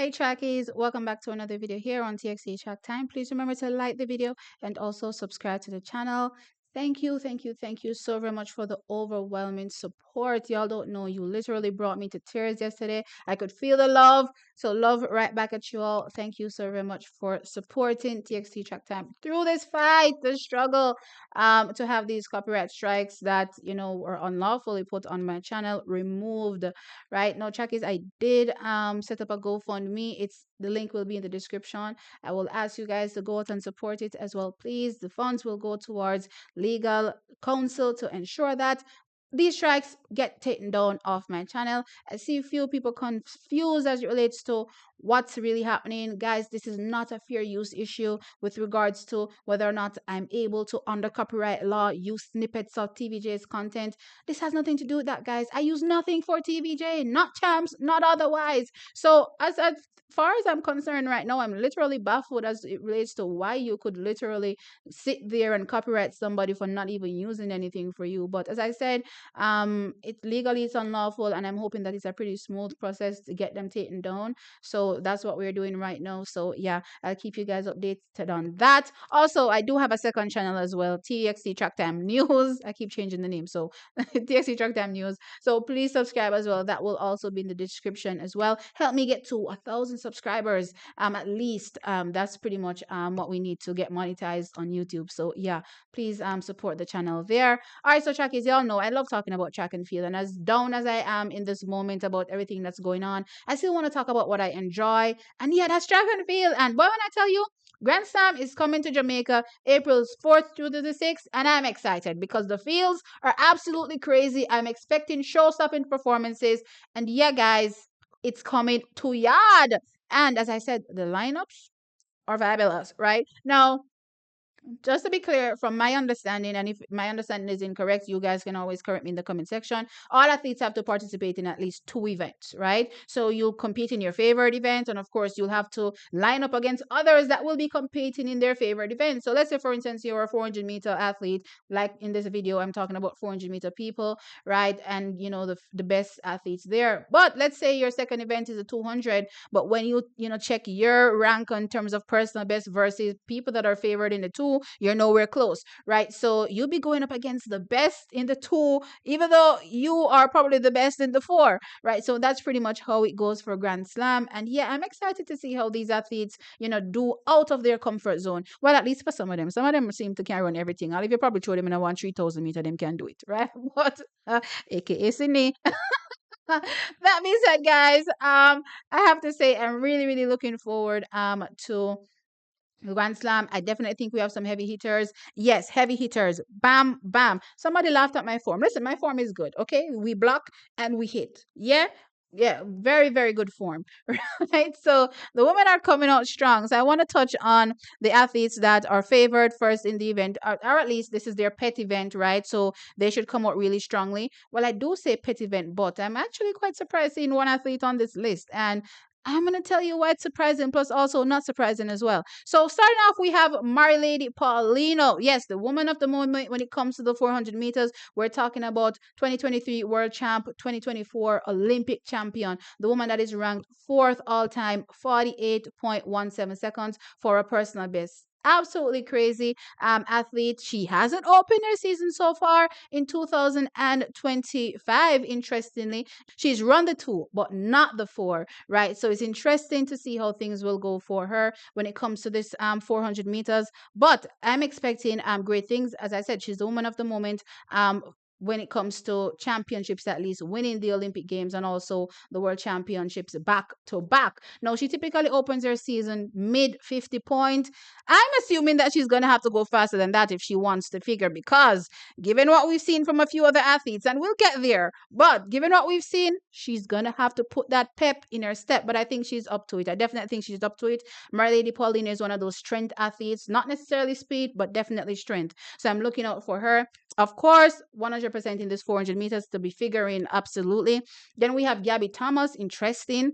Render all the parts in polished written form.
Hey trackies, welcome back to another video here on TXT Track Time. Please remember to like the video and also subscribe to the channel. Thank you so very much for the overwhelming support. Y'all don't know, you literally brought me to tears yesterday. I could feel the love. So love right back at you all. Thank you so very much for supporting TXT Track Time through this fight, the struggle to have these copyright strikes that, were unlawfully put on my channel removed. Right now, trackies, I did set up a GoFundMe. The link will be in the description. I will ask you guys to go out and support it as well, please. The funds will go towards legal counsel to ensure that these strikes get taken down off my channel. I see a few people confused as it relates to what's really happening. Guys, this is not a fair use issue with regards to whether or not I'm able to, under copyright law, use snippets of TVJ's content. This has nothing to do with that, guys. I use nothing for TVJ, not champs, not otherwise. So as far as I'm concerned right now, I'm literally baffled as it relates to why you could literally sit there and copyright somebody for not even using anything for you. But as I said, it's unlawful, and I'm hoping that it's a pretty smooth process to get them taken down. So that's what we're doing right now. So yeah, I'll keep you guys updated on that. Also, I do have a second channel as well, TXT Track Time News. I keep changing the name, so TXT Track Time News. So please subscribe as well. That will also be in the description as well. Help me get to 1,000 subscribers at least. That's pretty much what we need to get monetized on YouTube. So yeah, please support the channel there. All right, so trackies, y'all know I love talking about track and field, and as down as I am in this moment about everything that's going on, I still want to talk about what I enjoy, and yeah, that's track and field. And boy, when I tell you, Grand Slam is coming to Jamaica April 4th through to the 6th, and I'm excited because the fields are absolutely crazy. I'm expecting show-stopping performances, and yeah, guys, it's coming to Yard. And as I said, the lineups are fabulous, right? Now, just to be clear, from my understanding, and if my understanding is incorrect, you guys can always correct me in the comment section. All athletes have to participate in at least 2 events, right? So you'll compete in your favorite event, and of course, you'll have to line up against others that will be competing in their favorite event. So let's say, for instance, you're a 400-meter athlete, like in this video, I'm talking about 400-meter people, right? And the best athletes there. But let's say your second event is a 200, but when you check your rank in terms of personal best versus people that are favored in the 2, you're nowhere close, right? So you'll be going up against the best in the 2, even though you are probably the best in the 4, right? So that's pretty much how it goes for Grand Slam. And yeah, I'm excited to see how these athletes, do out of their comfort zone. Well, at least for some of them. Some of them seem to carry on everything. I'll if you probably throw them in a 3,000 meter, them can do it, right? But aka Sydney. That being said, guys, I have to say I'm really, really looking forward to Grand Slam. I definitely think we have some heavy hitters. Yes, heavy hitters. Bam, bam. Somebody laughed at my form. Listen, my form is good. Okay, we block and we hit. Yeah. Yeah, very, very good form, right? So the women are coming out strong. So I want to touch on the athletes that are favored first in the event, or at least this is their pet event, right? So they should come out really strongly. Well, I do say pet event, but I'm actually quite surprised seeing one athlete on this list, and I'm going to tell you why it's surprising, plus also not surprising as well. So, starting off, we have Marilady Paulino. Yes, the woman of the moment when it comes to the 400 meters. We're talking about 2023 world champ, 2024 Olympic champion. The woman that is ranked 4th all time, 48.17 seconds for a personal best. Absolutely crazy athlete. She hasn't opened her season so far in 2025. Interestingly, she's run the 2, but not the 4, right? So it's interesting to see how things will go for her when it comes to this 400 meters. But I'm expecting great things. As I said, she's the woman of the moment. When it comes to championships, at least winning the Olympic Games and also the World Championships back to back. Now, she typically opens her season mid 50 point. I'm assuming that she's going to have to go faster than that if she wants to figure, because given what we've seen from a few other athletes, and we'll get there, but given what we've seen, she's going to have to put that pep in her step. But I think she's up to it. I definitely think she's up to it. Marilady Paulino is one of those strength athletes, not necessarily speed, but definitely strength. So I'm looking out for her. Of course, 100% in this 400 meters to be figuring, absolutely. Then we have Gabby Thomas, interesting.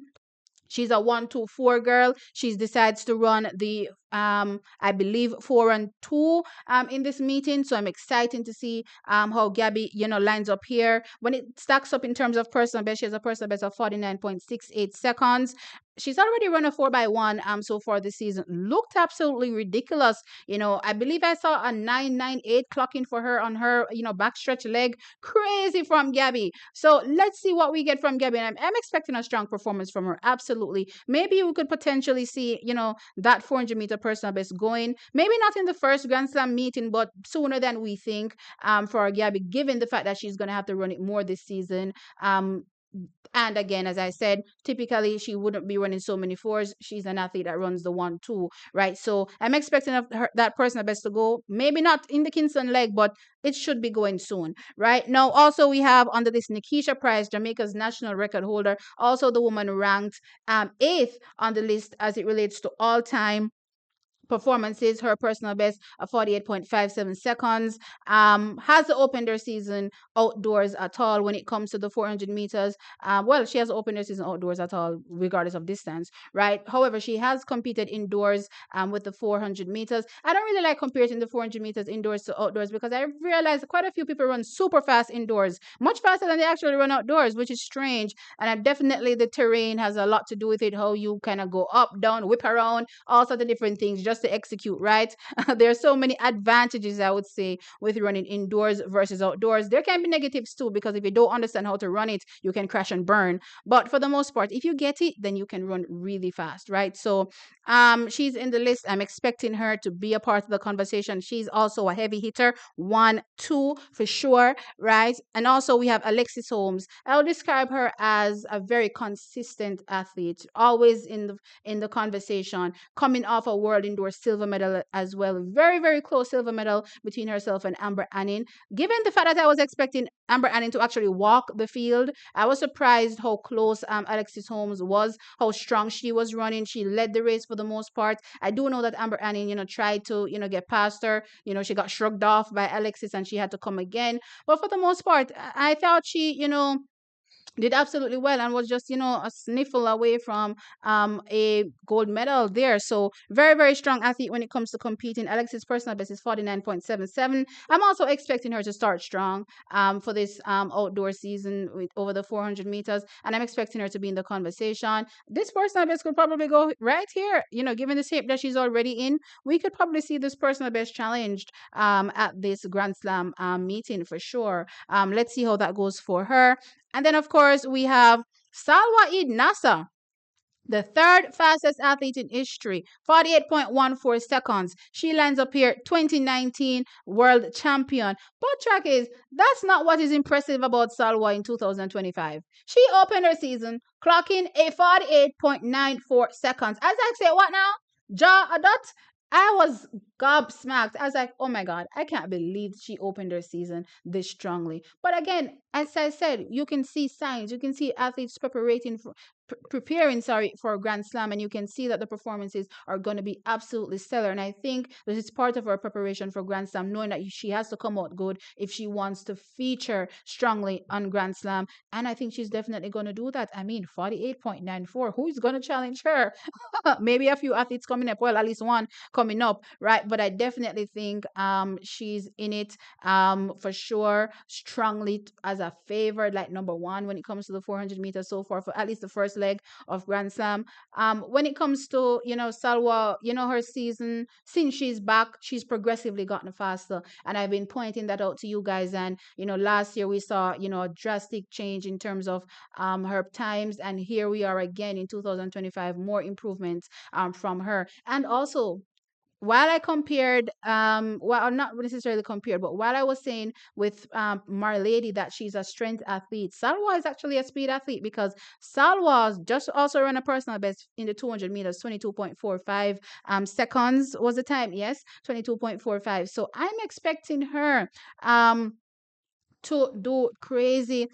She's a 1-2-4 girl. She decides to run the I believe 4-2 in this meeting. So I'm excited to see how Gabby, lines up here. When it stacks up in terms of personal best, she has a personal best of 49.68 seconds. She's already run a 4x1 so far this season. Looked absolutely ridiculous. I believe I saw a 998 clocking for her on her, backstretch leg. Crazy from Gabby. So let's see what we get from Gabby. And I'm expecting a strong performance from her. Absolutely. Maybe we could potentially see, that 400-meter personal best going. Maybe not in the first Grand Slam meeting, but sooner than we think for Gabby, given the fact that she's going to have to run it more this season. And again, as I said, typically she wouldn't be running so many fours. She's an athlete that runs the 1-2, right? So I'm expecting that personal best to go. Maybe not in the Kingston leg, but it should be going soon, right? Now, also we have under this Nikisha Price, Jamaica's national record holder, also the woman ranked eighth on the list as it relates to all-time performances. Her personal best of 48.57 seconds. Has opened her season outdoors at all when it comes to the 400 meters. Well, she has opened her season outdoors at all, regardless of distance, right? However, she has competed indoors with the 400 meters. I don't really like comparing the 400 meters indoors to outdoors because I realize quite a few people run super fast indoors, much faster than they actually run outdoors, which is strange. And definitely the terrain has a lot to do with it, how you kind of go up, down, whip around, all sorts of different things just to execute, right? There are so many advantages, I would say, with running indoors versus outdoors. There can be negatives too, because if you don't understand how to run it, you can crash and burn. But for the most part, if you get it, then you can run really fast, right? So she's in the list. I'm expecting her to be a part of the conversation. She's also a heavy hitter, 1-2 for sure, right? And also we have Alexis Holmes. I'll describe her as a very consistent athlete, always in the conversation, coming off a world indoor silver medal as well. Very, very close silver medal between herself and Amber Annin. Given the fact that I was expecting Amber Annin to actually walk the field, I was surprised how close Alexis Holmes was, how strong she was running. She led the race for the most part. I do know that Amber Annin, tried to, get past her. She got shrugged off by Alexis and she had to come again. But for the most part, I thought she, did absolutely well and was just a sniffle away from a gold medal there. So very, very strong athlete when it comes to competing. Alexis personal best is 49.77. I'm also expecting her to start strong for this outdoor season with over the 400 meters, and I'm expecting her to be in the conversation. This personal best could probably go right here, given the shape that she's already in. We could probably see this personal best challenged at this Grand Slam meeting for sure. Let's see how that goes for her. And then, of course, we have Salwa Eid Nasa, the third fastest athlete in history, 48.14 seconds. She lands up here, 2019 world champion. But track is, that's not what is impressive about Salwa in 2025. She opened her season clocking a 48.94 seconds. As I say, what now? Jaw a dot? I was gobsmacked. I was like, oh my God, I can't believe she opened her season this strongly. But again, as I said, you can see signs. You can see athletes preparing for a Grand Slam, and you can see that the performances are going to be absolutely stellar. And I think this is part of her preparation for Grand Slam, knowing that she has to come out good if she wants to feature strongly on Grand Slam. And I think she's definitely going to do that. I mean, 48.94, who is going to challenge her? Maybe a few athletes coming up, well, at least one coming up, right? But I definitely think she's in it for sure, strongly as a favorite, like number one when it comes to the 400 meters so far, for at least the first leg of Grand Slam. When it comes to, Salwa, her season, since she's back, she's progressively gotten faster. And I've been pointing that out to you guys. And, last year we saw, a drastic change in terms of her times. And here we are again in 2025, more improvements from her. And also, while I compared, well, not necessarily compared, but while I was saying with Marlady that she's a strength athlete, Salwa is actually a speed athlete, because Salwa just also ran a personal best in the 200 meters, 22.45 seconds was the time. Yes, 22.45. So I'm expecting her to do crazy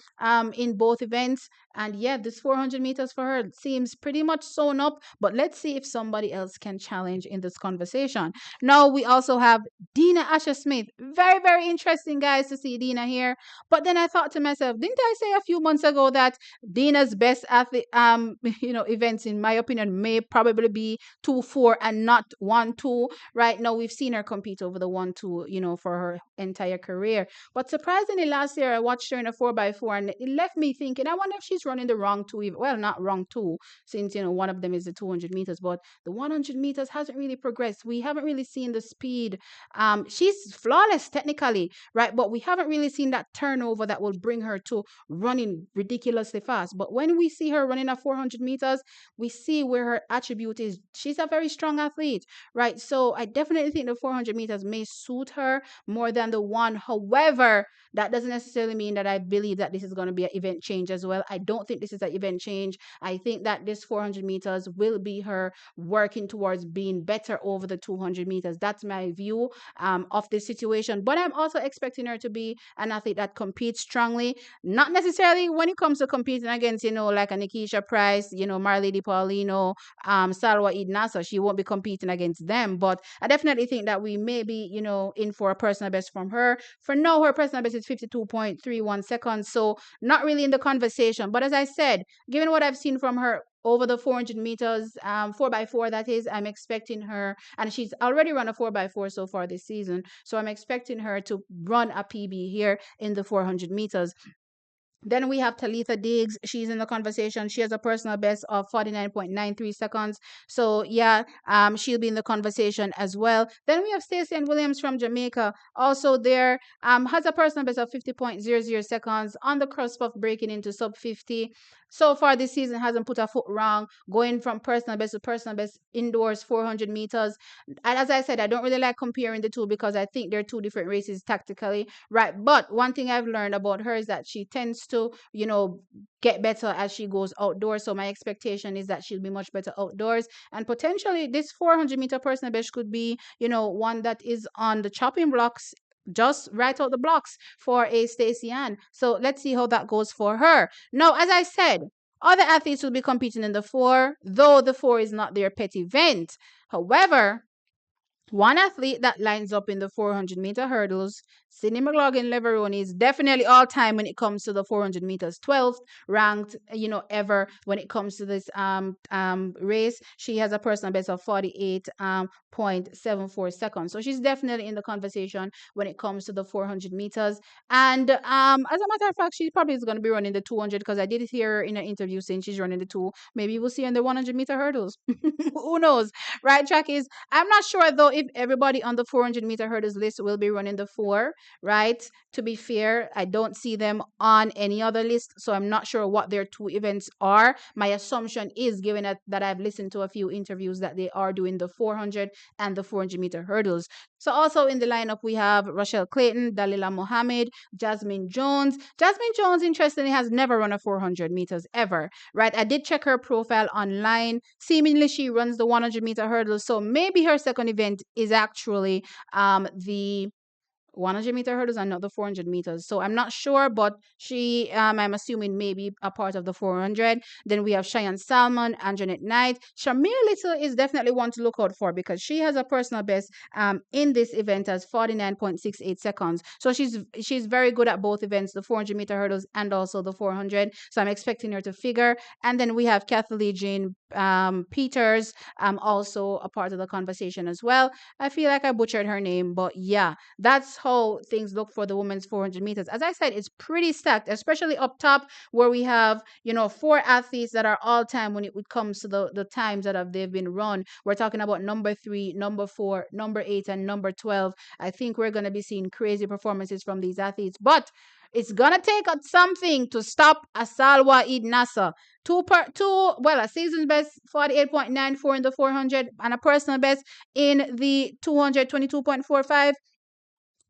in both events. And yeah, this 400 meters for her seems pretty much sewn up. But let's see if somebody else can challenge in this conversation. Now we also have Dina Asher Smith. Very, very interesting, guys, to see Dina here. But then I thought to myself, didn't I say a few months ago that Dina's best athlete, events, in my opinion, may probably be 2-4 and not 1-2. Right now, we've seen her compete over the 1-2, for her entire career. But surprisingly, last year I watched her in a 4x4, and it left me thinking, I wonder if she's running the wrong two. Well, not wrong two, since one of them is the 200 meters, but the 100 meters hasn't really progressed. We haven't really seen the speed. She's flawless technically, right? But we haven't really seen that turnover that will bring her to running ridiculously fast. But when we see her running at 400 meters, we see where her attribute is. She's a very strong athlete, right? So I definitely think the 400 meters may suit her more than the one. However, that doesn't necessarily mean that I believe that this is going to be an event change as well. I don't think this is an event change. I think that this 400 meters will be her working towards being better over the 200 meters. That's my view of this situation. But I'm also expecting her to be an athlete that competes strongly, not necessarily when it comes to competing against, like a Nikisha Price, Marley Di Paulino, Salwa Eid Nasa. She won't be competing against them. But I definitely think that we may be, in for a personal best from her. For now, her personal best is 52.31 seconds. So not really in the conversation. But as I said, given what I've seen from her over the 400 meters, 4x4, that is, I'm expecting her, and she's already run a 4x4 so far this season. So I'm expecting her to run a PB here in the 400 meters. Then we have Talitha Diggs. She's in the conversation. She has a personal best of 49.93 seconds. So yeah, she'll be in the conversation as well. Then we have Stacey Ann Williams from Jamaica. Also there, has a personal best of 50.00 seconds, on the cusp of breaking into sub 50. So far this season hasn't put a foot wrong, going from personal best to personal best indoors 400 meters. And as I said, I don't really like comparing the two because I think they're two different races tactically, right? But one thing I've learned about her is that she tends to, get better as she goes outdoors. So my expectation is that she'll be much better outdoors. And potentially this 400-meter personal best could be, one that is on the chopping blocks, just right out the blocks for a Stacey Ann. So let's see how that goes for her. Now, as I said, other athletes will be competing in the 4, though the 4 is not their pet event. However, one athlete that lines up in the 400-meter hurdles, Sydney McLaughlin Leveroni, is definitely all time when it comes to the 400 meters, 12th ranked, ever when it comes to this race. She has a personal best of 48.74 seconds. So she's definitely in the conversation when it comes to the 400 meters. And as a matter of fact, she probably is going to be running the 200 because I did hear her in an interview saying she's running the 2. Maybe we'll see her in the 100-meter hurdles. Who knows? Right, Jackies? I'm not sure though if everybody on the 400-meter hurdles list will be running the 4, right? To be fair, I don't see them on any other list, so I'm not sure what their 2 events are. My assumption is, given that I've listened to a few interviews, that they are doing the 400 and the 400-meter hurdles. So also in the lineup, we have Rochelle Clayton, Dalila Mohammed, Jasmine Jones. Jasmine Jones, interestingly, has never run a 400 meters ever, right? I did check her profile online. Seemingly, she runs the 100-meter hurdles, so maybe her second event is actually the 100-meter hurdles and not the 400 meters. So I'm not sure, but she, I'm assuming, maybe a part of the 400. Then we have Cheyenne Salmon, Anjanette Knight. Shamir Little is definitely one to look out for because she has a personal best in this event as 49.68 seconds. So she's very good at both events, the 400-meter hurdles and also the 400. So I'm expecting her to figure. And then we have Kathleen Jean Peters, also a part of the conversation as well. I feel like I butchered her name, but yeah, that's how things look for the women's 400 meters. As I said, it's pretty stacked, especially up top where we have, 4 athletes that are all time when it comes to the times that they've been run. We're talking about number 3, number 4, number 8, and number 12. I think we're going to be seeing crazy performances from these athletes, but it's gonna take something to stop a Salwa Eid Nasa. A season best 48.94 in the 400 and a personal best in the 222.45.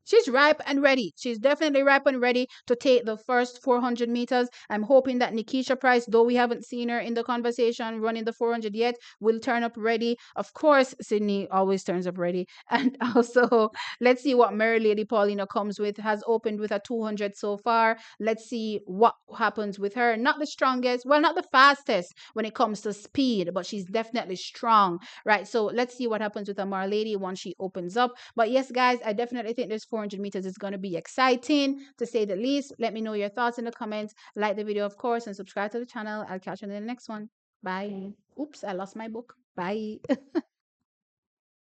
She's ripe and ready. She's definitely ripe and ready to take the first 400 meters. I'm hoping that Nikisha Price, though we haven't seen her in the conversation running the 400 yet, will turn up ready. Of course, Sydney always turns up ready. And also, let's see what Mary Lady Paulina comes with. Has opened with a 200 so far. Let's see what happens with her. Not the strongest, well, not the fastest when it comes to speed, but she's definitely strong, right? So let's see what happens with Amara Lady once she opens up. But yes, guys, I definitely think this 400 meters is going to be exciting to say the least. Let me know your thoughts in the comments. Like the video, of course, and subscribe to the channel. I'll catch you in the next one. Bye. Oops, I lost my book. Bye.